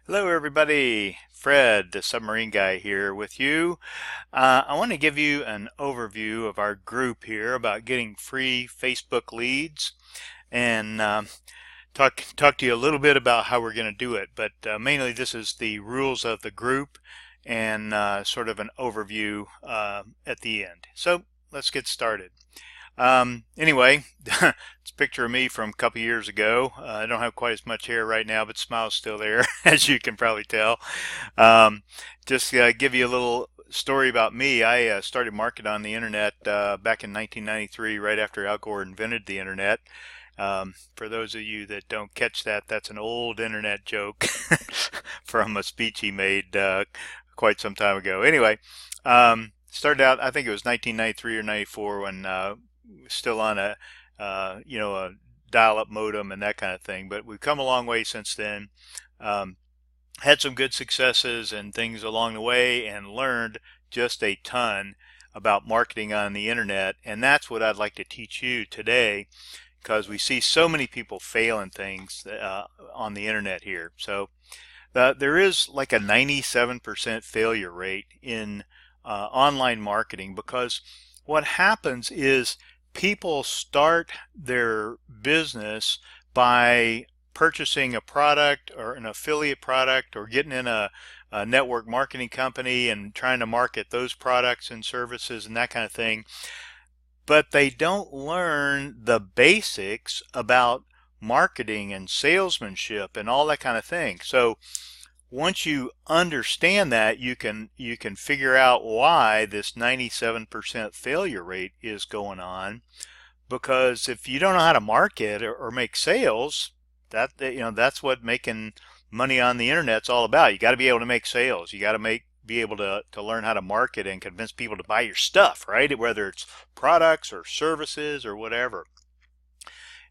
Hello, everybody. Fred, the submarine guy, here with you. I want to give you an overview of our group here about getting free Facebook leads and talk to you a little bit about how we're going to do it. But mainly, this is the rules of the group and sort of an overview at the end. So let's get started. Anyway, it's a picture of me from a couple years ago. I don't have quite as much hair right now, but smile's still there, as you can probably tell. Um, just give you a little story about me. I started marketing on the internet back in 1993, right after Al Gore invented the internet. For those of you that don't catch that, that's an old internet joke from a speech he made quite some time ago. Anyway, started out, I think it was 1993 or 94 when still on a dial-up modem and that kind of thing. But we've come a long way since then. Um, had some good successes and things along the way, and learned just a ton about marketing on the internet. And that's what I'd like to teach you today, because we see so many people failing things on the internet here. So there is like a 97% failure rate in online marketing, because what happens is people start their business by purchasing a product or an affiliate product, or getting in a network marketing company and trying to market those products and services and that kind of thing. But they don't learn the basics about marketing and salesmanship and all that kind of thing. So once you understand that, you can figure out why this 97% failure rate is going on. Because if you don't know how to market or make sales, that's what making money on the internet's all about. You got to be able to make sales. You got to be able to learn how to market and convince people to buy your stuff, right? Whether it's products or services or whatever.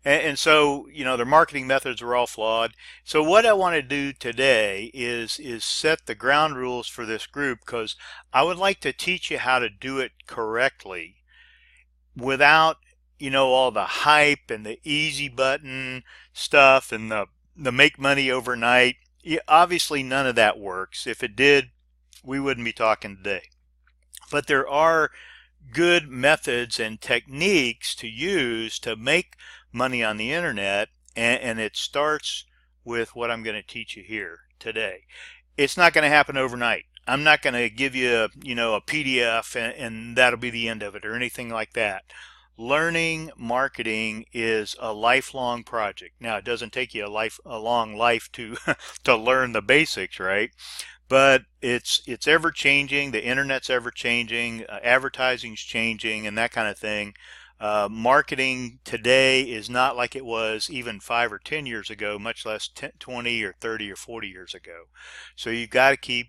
And so, their marketing methods are all flawed. So what I want to do today is set the ground rules for this group, because I would like to teach you how to do it correctly without, all the hype and the easy button stuff and the make money overnight. Obviously, none of that works. If it did, we wouldn't be talking today. But there are good methods and techniques to use to make money on the internet, and it starts with what I'm going to teach you here today. It's not going to happen overnight. I'm not going to give you a PDF and that'll be the end of it or anything like that. Learning marketing is a lifelong project. Now, it doesn't take you a long life to to learn the basics, right? But it's ever changing. The internet's ever changing. Advertising's changing, and that kind of thing. Marketing today is not like it was even 5 or 10 years ago, much less 10, 20 or 30 or 40 years ago. So you've got to keep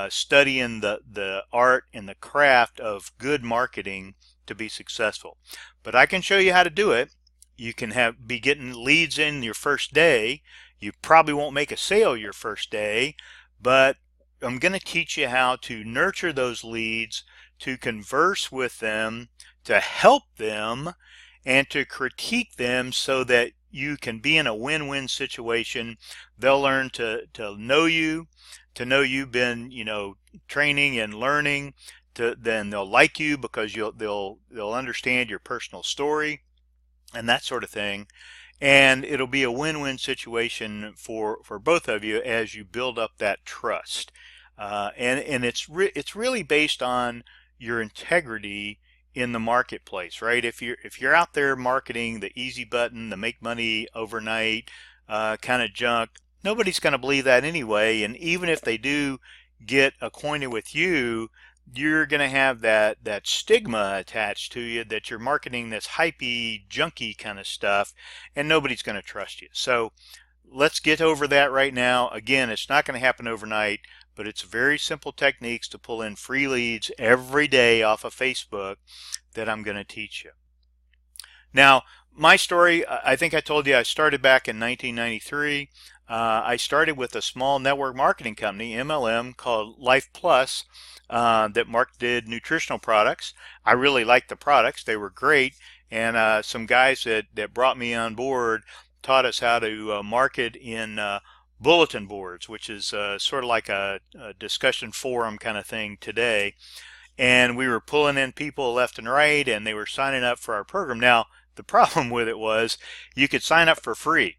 studying the art and the craft of good marketing to be successful. But I can show you how to do it. You can be getting leads in your first day. You probably won't make a sale your first day, but I'm going to teach you how to nurture those leads, to converse with them, to help them, and to critique them so that you can be in a win-win situation. They'll learn to know you, to know you've been, training and learning. Then they'll like you because they'll understand your personal story and that sort of thing. And it'll be a win-win situation for both of you as you build up that trust. And it's really based on your integrity in the marketplace, right? If you're out there marketing the easy button, the make money overnight kind of junk, nobody's going to believe that anyway. And even if they do get acquainted with you, you're going to have that stigma attached to you that you're marketing this hypey, junky kind of stuff, and nobody's going to trust you. So let's get over that right now. Again, it's not going to happen overnight, but it's very simple techniques to pull in free leads every day off of Facebook that I'm going to teach you. Now, my story, I think I told you I started back in 1993. I started with a small network marketing company, MLM, called Life Plus, that marketed nutritional products. I really liked the products. They were great. And some guys that brought me on board taught us how to market in bulletin boards, which is sort of like a discussion forum kind of thing today. And we were pulling in people left and right, and they were signing up for our program. Now, the problem with it was you could sign up for free,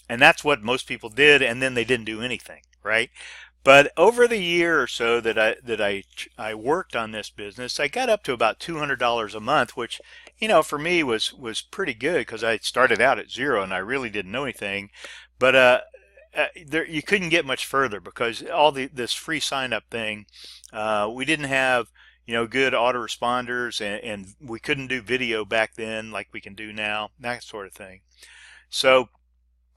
and that's what most people did, and then they didn't do anything, right? But over the year or so that I worked on this business, I got up to about $200 a month, which, for me was pretty good because I started out at zero and I really didn't know anything. But there, you couldn't get much further because all this free sign up thing, we didn't have good autoresponders, and we couldn't do video back then like we can do now, that sort of thing. So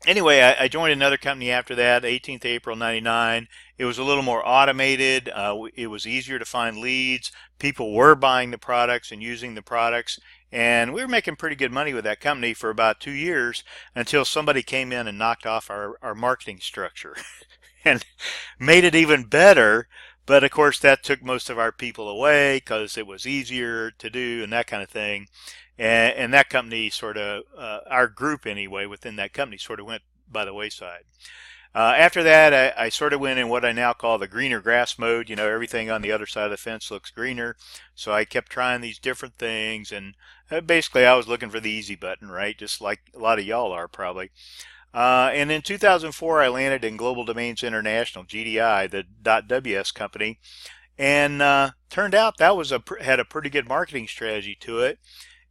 anyway, I joined another company after that, 18th April 99. It was a little more automated. It was easier to find leads. People were buying the products and using the products. And we were making pretty good money with that company for about 2 years until somebody came in and knocked off our marketing structure and made it even better. But of course, that took most of our people away because it was easier to do and that kind of thing. And that company sort of, our group anyway, within that company sort of went by the wayside. After that, I sort of went in what I now call the greener grass mode. Everything on the other side of the fence looks greener. So I kept trying these different things, and basically I was looking for the easy button, right? Just like a lot of y'all are probably. And in 2004, I landed in Global Domains International, GDI, the .ws company, and turned out that had a pretty good marketing strategy to it,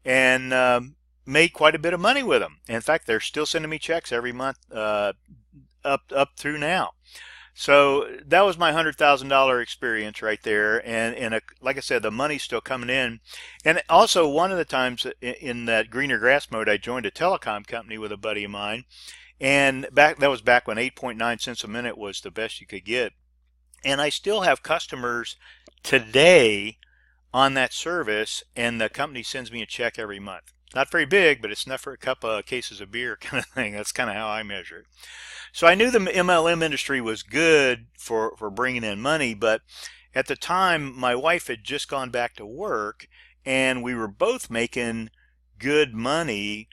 and made quite a bit of money with them. In fact, they're still sending me checks every month up through now. So that was my $100,000 experience right there, and like I said, the money's still coming in. And also, one of the times in that greener grass mode, I joined a telecom company with a buddy of mine, and that was back when 8.9 cents a minute was the best you could get. And I still have customers today on that service, and the company sends me a check every month. Not very big, but it's enough for a couple of cases of beer kind of thing. That's kind of how I measure it. So I knew the MLM industry was good for bringing in money, but at the time, my wife had just gone back to work, and we were both making good money.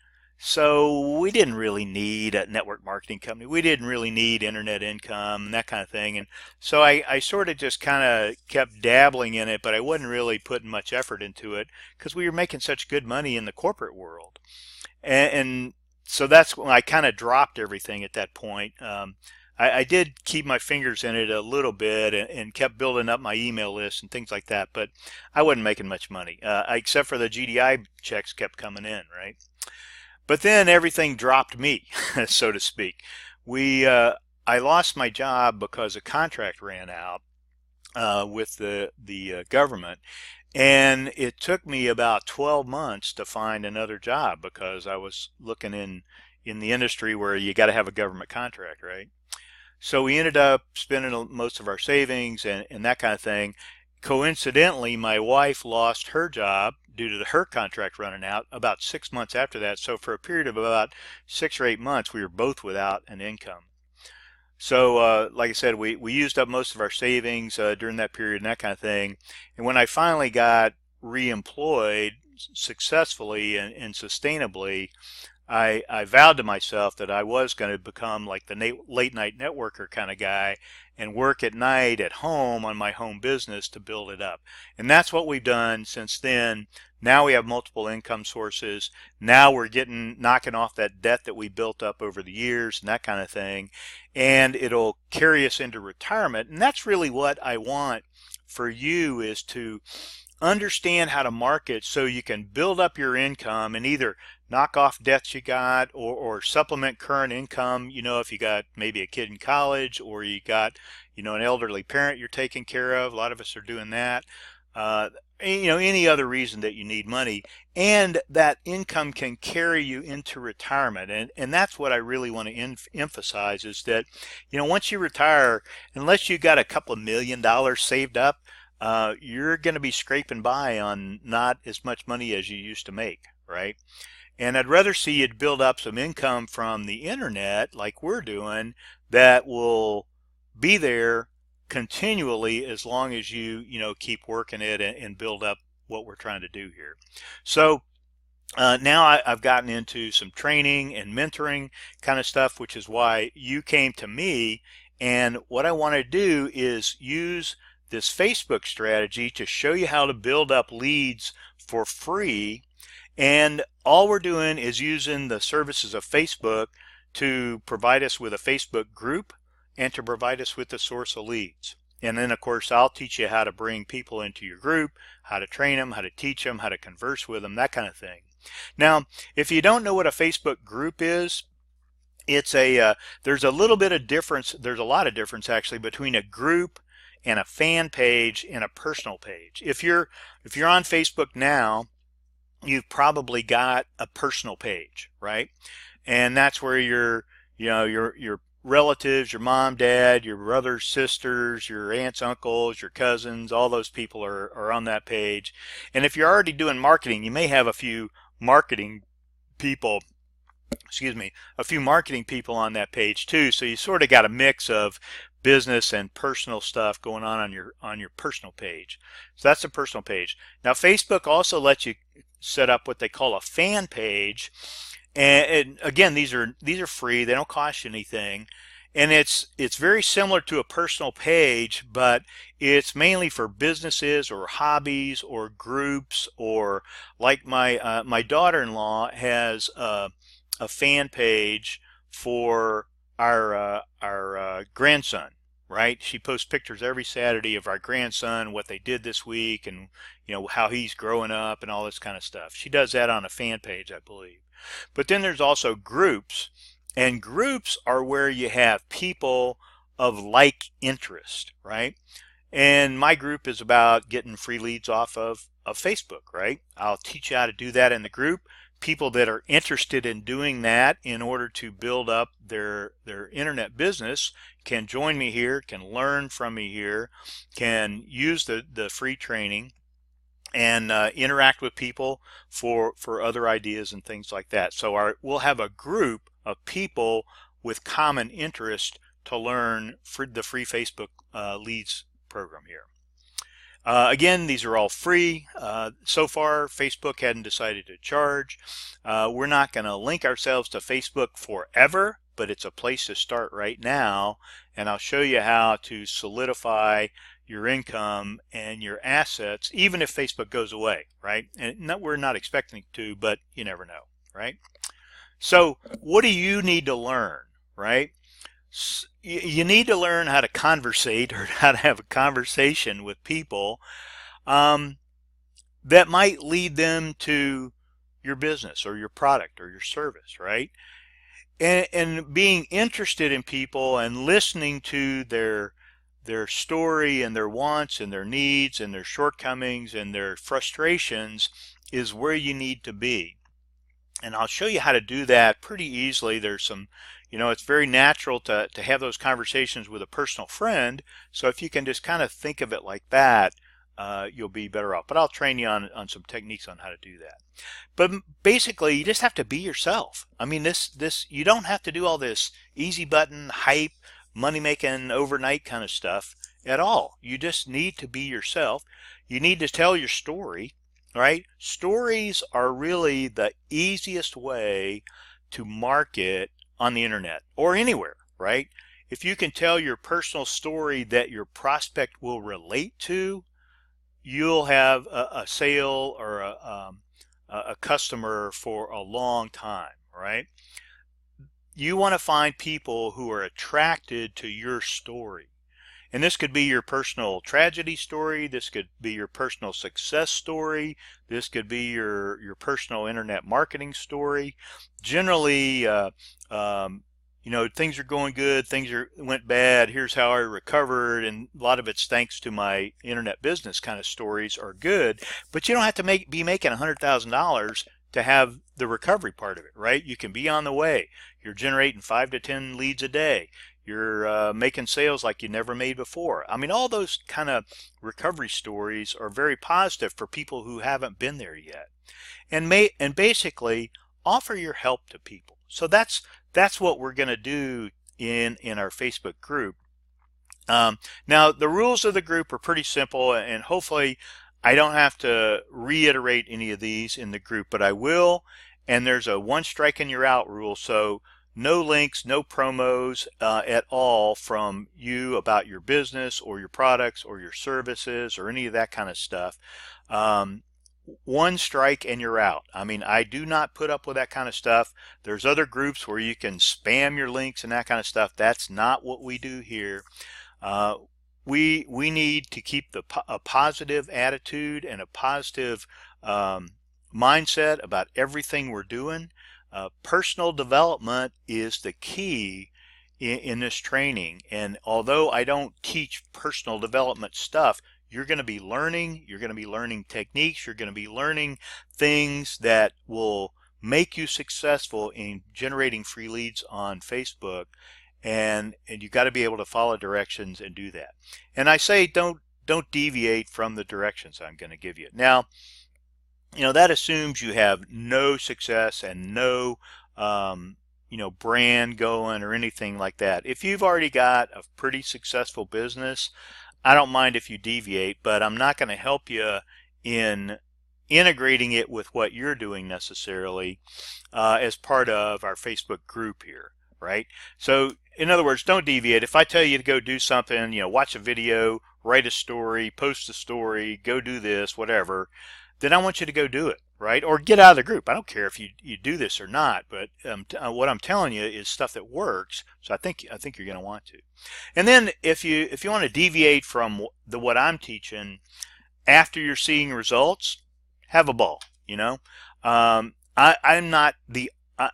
So we didn't really need a network marketing company. We didn't really need internet income and that kind of thing. And so I sort of just kind of kept dabbling in it, but I wasn't really putting much effort into it because we were making such good money in the corporate world. And so that's when I kind of dropped everything at that point. I did keep my fingers in it a little bit and kept building up my email list and things like that, but I wasn't making much money, except for the GDI checks kept coming in, right? But then everything dropped me, so to speak. I lost my job because a contract ran out with the government, and it took me about 12 months to find another job because I was looking in the industry where you got to have a government contract, right? So we ended up spending most of our savings and that kind of thing. Coincidentally, my wife lost her job due to her contract running out about 6 months after that. So for a period of about 6 or 8 months, we were both without an income. So like I said, we used up most of our savings during that period and that kind of thing. And when I finally got reemployed successfully and sustainably, I vowed to myself that I was going to become like the late night networker kind of guy and work at night at home on my home business to build it up. And that's what we've done since then. Now we have multiple income sources. Now we're knocking off that debt that we built up over the years and that kind of thing. And it'll carry us into retirement. And that's really what I want for you, is to understand how to market so you can build up your income and either knock off debts you got or supplement current income. If you got maybe a kid in college, or you got an elderly parent you're taking care of. A lot of us are doing that. Any other reason that you need money, and that income can carry you into retirement. And that's what I really want to emphasize, is that once you retire, unless you got a couple of $1,000,000 saved up, you're going to be scraping by on not as much money as you used to make, right? And I'd rather see you build up some income from the internet like we're doing, that will be there continually as long as you keep working it and build up what we're trying to do here. So Now I've gotten into some training and mentoring kind of stuff, which is why you came to me. And what I want to do is use this Facebook strategy to show you how to build up leads for free. And all we're doing is using the services of Facebook to provide us with a Facebook group and to provide us with the source of leads. And then, of course, I'll teach you how to bring people into your group, how to train them, how to teach them, how to converse with them, that kind of thing. Now, if you don't know what a Facebook group is, it's there's a little bit of difference. There's a lot of difference actually between a group and a fan page and a personal page. If you're on Facebook now, you've probably got a personal page, right? And that's where your relatives, your mom, dad, your brothers, sisters, your aunts, uncles, your cousins, all those people are on that page. And if you're already doing marketing, you may have a few marketing people, a few marketing people on that page too. So you sort of got a mix of business and personal stuff going on your personal page. So that's the personal page. Now Facebook also lets you set up what they call a fan page, and again, these are free. They don't cost you anything, and it's very similar to a personal page, but it's mainly for businesses or hobbies or groups, or like my daughter-in-law has a fan page for our grandson. Right? She posts pictures every Saturday of our grandson, what they did this week, and how he's growing up and all this kind of stuff. She does that on a fan page, I believe. But then there's also groups, and groups are where you have people of like interest, right? And my group is about getting free leads off of Facebook, right? I'll teach you how to do that in the group. People that are interested in doing that in order to build up their internet business can join me here, can learn from me here, can use the free training, and interact with people for other ideas and things like that. So we'll have a group of people with common interest to learn for the free Facebook leads program here. Again, these are all free. So far, Facebook hadn't decided to charge. We're not going to link ourselves to Facebook forever, but it's a place to start right now. And I'll show you how to solidify your income and your assets, even if Facebook goes away, right? And we're not expecting it to, but you never know, right? So what do you need to learn, right? You need to learn how to conversate, or how to have a conversation with people that might lead them to your business or your product or your service, right? And being interested in people and listening to their story and their wants and their needs and their shortcomings and their frustrations is where you need to be. And I'll show you how to do that pretty easily. There's some, it's very natural to have those conversations with a personal friend. So if you can just kind of think of it like that, you'll be better off. But I'll train you on some techniques on how to do that. But basically, you just have to be yourself. I mean, you don't have to do all this easy button, hype, money-making overnight kind of stuff at all. You just need to be yourself. You need to tell your story. Right? Stories are really the easiest way to market on the internet or anywhere, right? If you can tell your personal story that your prospect will relate to, you'll have a sale or a customer for a long time, right? You want to find people who are attracted to your story. And this could be your personal tragedy story. This could be your personal success story. This could be your personal internet marketing story. Generally, things are going good, went bad, here's how I recovered, and a lot of it's thanks to my internet business kind of stories are good. But you don't have to be making $100,000 to have the recovery part of it, right? You can be on the way. You're generating 5 to 10 leads a day. You're making sales like you never made before. I mean, all those kind of recovery stories are very positive for people who haven't been there yet. And basically offer your help to people. So that's what we're going to do in our Facebook group. Now the rules of the group are pretty simple, and hopefully I don't have to reiterate any of these in the group, but I will. And there's a one strike and you're out rule. So no links, no promos at all from you about your business or your products or your services or any of that kind of stuff. One strike and you're out. I mean, I do not put up with that kind of stuff. There's other groups where you can spam your links and that kind of stuff. That's not what we do here. We need to keep a positive attitude and a positive mindset about everything we're doing. Personal development is the key in this training. And although I don't teach personal development stuff, you're going to be learning. You're going to be learning techniques. You're going to be learning things that will make you successful in generating free leads on Facebook. And you got to be able to follow directions and do that. And I say don't deviate from the directions I'm going to give you. Now, that assumes you have no success and no brand going or anything like that. If you've already got a pretty successful business, I don't mind if you deviate, but I'm not going to help you in integrating it with what you're doing necessarily as part of our Facebook group here, right? So in other words, don't deviate. If I tell you to go do something, watch a video, write a story, post a story, go do this, whatever, then I want you to go do it, right? Or get out of the group. I don't care if you do this or not, but what I'm telling you is stuff that works. So I think you're going to want to. And then if you want to deviate from what I'm teaching after you're seeing results, have a ball. I'm not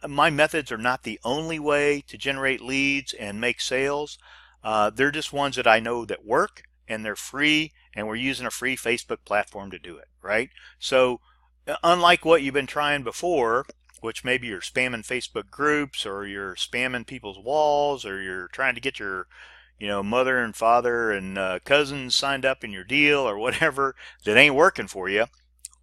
my methods are not the only way to generate leads and make sales. They're just ones that I know that work, and they're free, and we're using a free Facebook platform to do it, right? So unlike what you've been trying before, which maybe you're spamming Facebook groups or you're spamming people's walls or you're trying to get your mother and father and cousins signed up in your deal or whatever that ain't working for you,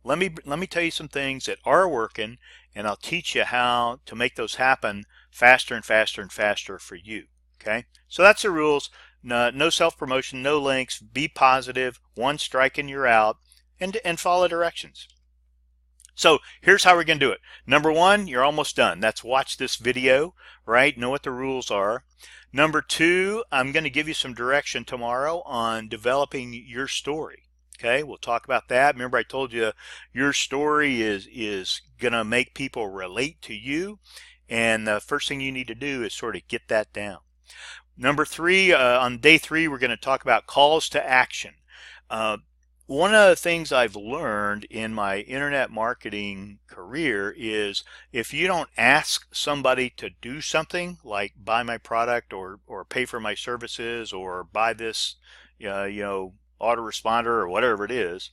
let me tell you some things that are working, and I'll teach you how to make those happen faster and faster and faster for you. Okay, so that's the rules. No self-promotion, no links, be positive, one strike and you're out, and follow directions. So here's how we're going to do it. Number one, you're almost done. That's watch this video, right? Know what the rules are. Number two, I'm going to give you some direction tomorrow on developing your story. Okay, we'll talk about that. Remember I told you your story is going to make people relate to you, and the first thing you need to do is sort of get that down. Number three, on day 3, we're going to talk about calls to action. One of the things I've learned in my internet marketing career is if you don't ask somebody to do something like buy my product or pay for my services or buy this autoresponder or whatever it is,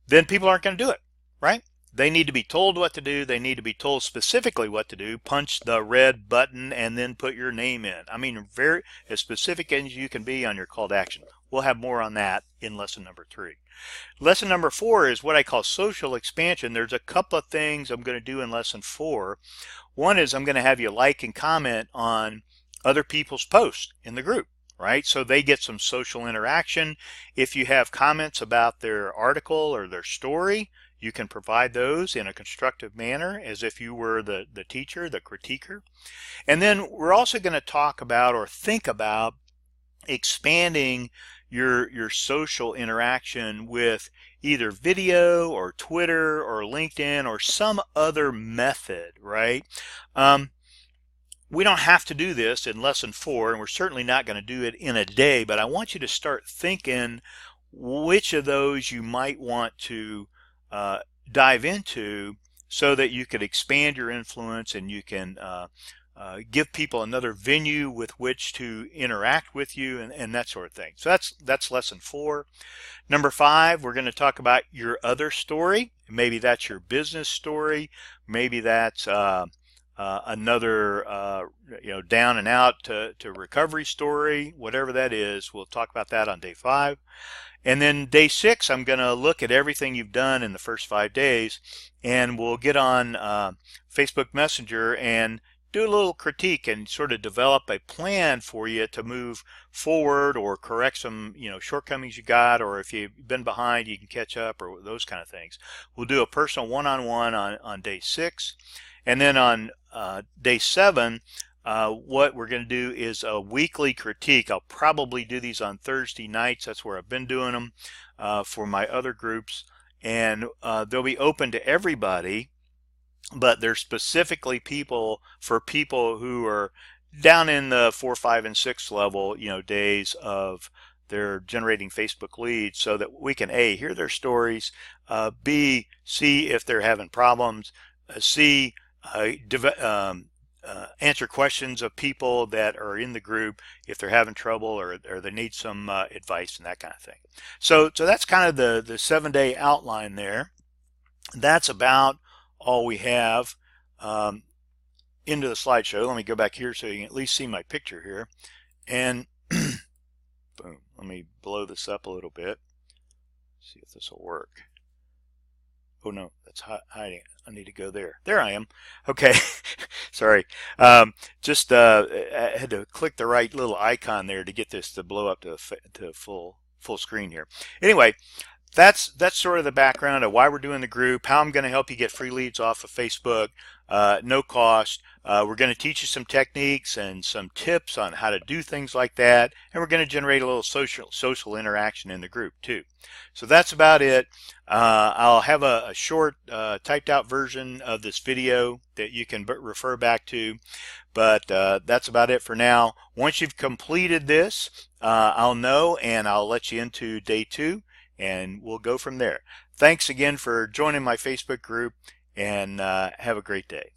then people aren't going to do it, right? They need to be told what to do. They need to be told specifically what to do. Punch the red button and then put your name in. I mean, very as specific as you can be on your call to action. We'll have more on that in lesson number 3. Lesson number 4 is what I call social expansion. There's a couple of things I'm going to do in lesson 4. One is I'm going to have you like and comment on other people's posts in the group, right? So they get some social interaction. If you have comments about their article or their story, you can provide those in a constructive manner as if you were the teacher, the critiquer. And then we're also going to talk about or think about expanding your social interaction with either video or Twitter or LinkedIn or some other method, right? We don't have to do this in lesson 4, and we're certainly not going to do it in a day, but I want you to start thinking which of those you might want to dive into so that you could expand your influence and you can give people another venue with which to interact with you and that sort of thing. So that's lesson 4. Number 5, we're going to talk about your other story. Maybe that's your business story. Maybe that's another down and out to recovery story, whatever that is. We'll talk about that on day 5. And then day 6, I'm going to look at everything you've done in the first 5 days, and we'll get on Facebook Messenger and do a little critique and sort of develop a plan for you to move forward or correct some, shortcomings you got, or if you've been behind, you can catch up, or those kind of things. We'll do a personal one-on-one on day 6, and then on day 7, what we're going to do is a weekly critique. I'll probably do these on Thursday nights. That's where I've been doing them for my other groups, and they'll be open to everybody, but they're specifically for people who are down in the 4, 5, and 6 level, days of their generating Facebook leads, so that we can A, hear their stories, B, see if they're having problems, C, answer questions of people that are in the group if they're having trouble, or they need some advice and that kind of thing. So that's kind of the 7-day outline there. That's about all we have. Into the slideshow. Let me go back here so you can at least see my picture here. And boom, let me blow this up a little bit. See if this will work. Oh no, that's hiding. I need to go there. There I am. Okay. Sorry. I had to click the right little icon there to get this to blow up to full screen here. Anyway, that's sort of the background of why we're doing the group, how I'm going to help you get free leads off of Facebook, no cost. We're going to teach you some techniques and some tips on how to do things like that, and we're going to generate a little social interaction in the group too. So that's about it. I'll have a short typed out version of this video that you can refer back to, but that's about it for now. Once you've completed this, I'll know, and I'll let you into day 2, and we'll go from there. Thanks again for joining my Facebook group, and have a great day.